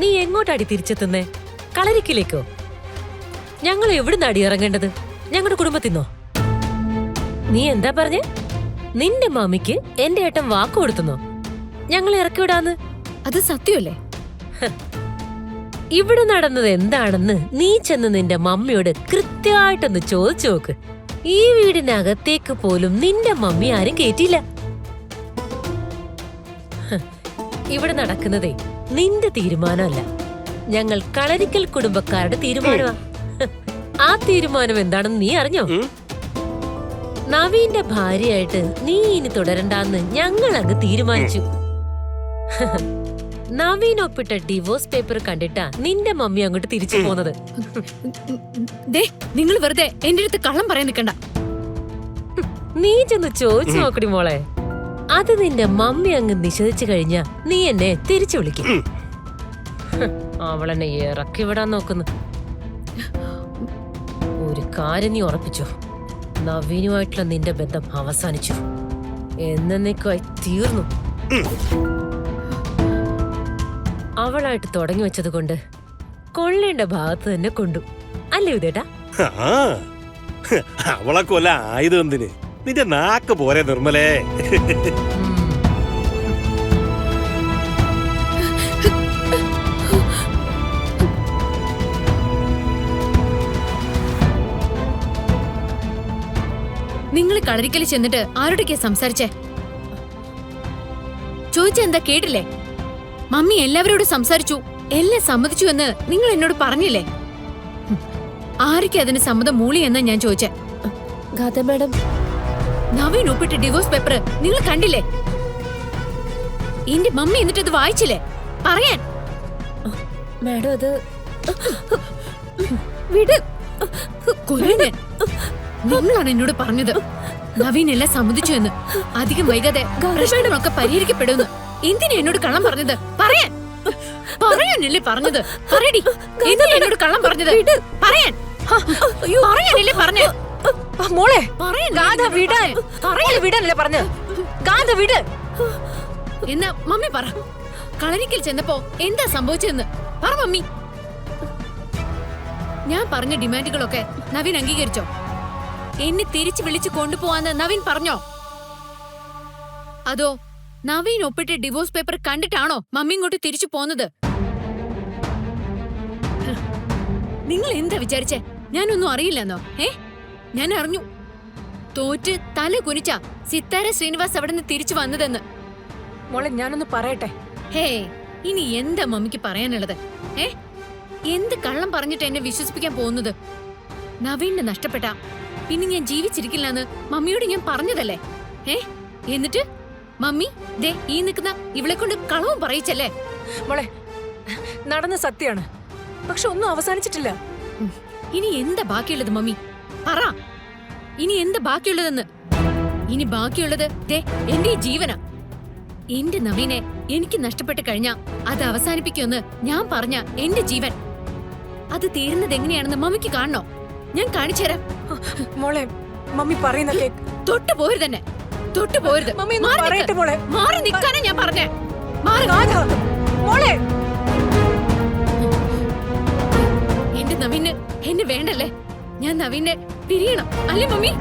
നീ എങ്ങോട്ടാടി തിരിച്ചെത്തുന്നേ? കളരിക്കിലേക്കോ? ഞങ്ങൾ എവിടുന്ന് അടി ഇറങ്ങേണ്ടത്? ഞങ്ങളുടെ കുടുംബത്തിന്നോ? നീ എന്താ പറഞ്ഞേ? നിന്റെ മാമിക്ക് എന്റെ ഏട്ടൻ വാക്ക് കൊടുത്തുന്നോ ഞങ്ങളെ ഇറക്കി വിടാന്ന്? അത് സത്യമല്ലേ? ഇവിടെ നടന്നത് എന്താണെന്ന് നീ ചെന്ന് നിന്റെ മമ്മിയോട് കൃത്യമായിട്ടൊന്ന് ചോദിച്ചു നോക്ക്. ഈ വീടിനകത്തേക്ക് പോലും നിന്റെ മമ്മി ആരും കേറ്റില്ല. ഇവിടെ നടക്കുന്നതേ നിന്റെ തീരുമാനമല്ല, ഞങ്ങൾ കളരിക്കൽ കുടുംബക്കാരുടെ തീരുമാനമാ. ആ തീരുമാനം എന്താണെന്ന് നീ അറിഞ്ഞോ? നവീന്റെ ഭാര്യയായിട്ട് നീ ഇനി തുടരണ്ടാന്ന് ഞങ്ങൾ അങ്ങ് തീരുമാനിച്ചു. നവീൻ ഒപ്പിട്ട ഡിവോഴ്സ് പേപ്പർ കണ്ടിട്ടാ നിന്റെ മമ്മി അങ്ങോട്ട് തിരിച്ചു പോന്നത്. നിങ്ങൾ വെറുതെ എന്റെ അടുത്ത് കള്ളം പറയാൻ നിൽക്കണ്ട. നീ ചെന്ന് ചോദിച്ചു നോക്കടി മോളെ. അത് നിന്റെ മമ്മി അങ്ങ് നിഷേധിച്ചു കഴിഞ്ഞാ നീ എന്നെ തിരിച്ചു വിളിക്കും. അവളെന്നെ ഇറക്കി വിടാൻ നോക്കുന്നു. ഒരു കാര്യം നീ ഉറപ്പിച്ചോ, നവീനുമായിട്ടുള്ള നിന്റെ ബന്ധം അവസാനിച്ചു, എന്നേക്കുമായി തീർന്നു. അവളായിട്ട് തുടങ്ങി വെച്ചത് കൊണ്ട് കൊള്ളേണ്ട ഭാഗത്ത് തന്നെ കൊണ്ടു, അല്ലേ ഉദേട്ടാ? അവളെ കൊല ആയത് എന്തിന്? നിന്റെ നാക്ക് പോരെ നിർമ്മലേ. നിങ്ങൾ കളരിക്കൽ ചെന്നിട്ട് ആരോടൊക്കെയാ സംസാരിച്ചേ? ചോദിച്ചെന്താ കേട്ടില്ലേ? മമ്മി എല്ലാവരോടും സംസാരിച്ചു, എല്ലാം സമ്മതിച്ചു എന്ന് നിങ്ങൾ എന്നോട് പറഞ്ഞില്ലേ? ആരൊക്കെ അതിന് സമ്മതം മൂളി എന്നാ ഞാൻ ചോദിച്ചേ. ഗാഥ മാഡം, നവീൻ ഒപ്പിട്ട ഡിവോഴ്സ് പേപ്പർ നിങ്ങൾ കണ്ടില്ലേ? എന്റെ മമ്മി എന്നിട്ട് അത് വായിച്ചില്ലേ? പറയാൻ മാഡം അത് വിട്. കൊല്ലുന്നേ. നിങ്ങളാണ് എന്നോട് പറഞ്ഞത് നവീൻ എല്ലാം സമ്മതിച്ചു എന്ന്. അധികം വൈകാതെ പ്രശ്നങ്ങളൊക്കെ പരിഹരിക്കപ്പെടുമെന്ന്. എന്തിനാ എന്നോട് കള്ളം പറഞ്ഞത്? പറയാൻ പറയാനല്ലേ പറഞ്ഞത്? പറയടി, എന്തിനാ എന്നോട് കള്ളം പറഞ്ഞത്? പറയാൻ പറയാനല്ലേ പറഞ്ഞത്? മോളെ എന്നാ മമ്മി പറ, കളരിക്കൽ ചെന്നപ്പോ എന്താ സംഭവിച്ചതെന്ന് പറ മമ്മി. ഞാൻ പറഞ്ഞ ഡിമാൻഡുകളൊക്കെ നവീൻ അംഗീകരിച്ചോ? എന്നെ തിരിച്ചു വിളിച്ചു കൊണ്ടുപോവാന്ന് നവീൻ പറഞ്ഞോ? അതോ നവീൻ ഒപ്പിട്ട ഡിവോഴ്സ് പേപ്പർ കണ്ടിട്ടാണോ മമ്മി ഇങ്ങോട്ട് തിരിച്ചു പോന്നത്? നിങ്ങൾ എന്താ വിചാരിച്ചേ? ഞാനൊന്നും അറിയില്ലെന്നോ? ഞാൻ അറിഞ്ഞു. തോറ്റ് തല കുനിച്ച സിത്താര ശ്രീനിവാസ് അവിടെ നിന്ന് തിരിച്ചു വന്നതെന്ന്. മോളെ ഞാനൊന്ന് പറയട്ടെ. ഇനി എന്താ മമ്മിക്ക് പറയാനുള്ളത്? എന്ത് കള്ളം പറഞ്ഞിട്ട് എന്നെ വിശ്വസിപ്പിക്കാൻ പോകുന്നത്? നവീനെ നഷ്ടപ്പെട്ട പിന്നെ ഞാൻ ജീവിച്ചിരിക്കില്ലെന്ന് മമ്മിയോട് ഞാൻ പറഞ്ഞതല്ലേ? എന്നിട്ട് മമ്മി ദേ ഈ നിൽക്കുന്ന ഇവളെ കൊണ്ട് കളവും പറയിച്ചല്ലേ? മോളെ നടന്ന സത്യാണ്, പക്ഷെ ഒന്നും അവസാനിച്ചിട്ടില്ല. ഇനി എന്താ ബാക്കിയുള്ളത് മമ്മി? പറ, ഇനി എന്താ ബാക്കിയുള്ളതെന്ന്. ഇനി ബാക്കിയുള്ളത് ദേ എന്റെ ജീവനാ. എന്റെ നവീനെ എനിക്ക് നഷ്ടപ്പെട്ട് കഴിഞ്ഞാ അത് അവസാനിപ്പിക്കുമെന്ന് ഞാൻ പറഞ്ഞ എന്റെ ജീവൻ, അത് തീരുന്നത് എങ്ങനെയാണെന്ന് മമ്മിക്ക് കാണണോ? ഞാൻ കാണിച്ചുതരാം. മോളെ മമ്മി പറയുന്ന കേക്ക്. തൊട്ടു പോരുത് തന്നെ, തൊട്ടു പോരുത്. മാറി നിൽക്കാനാ ഞാൻ പറഞ്ഞേ. മോളെ എന്റെ നവീന് എന്നെ വേണ്ടല്ലേ? ഞാൻ നവീനെ പിരിയണം അല്ലേ മമ്മി?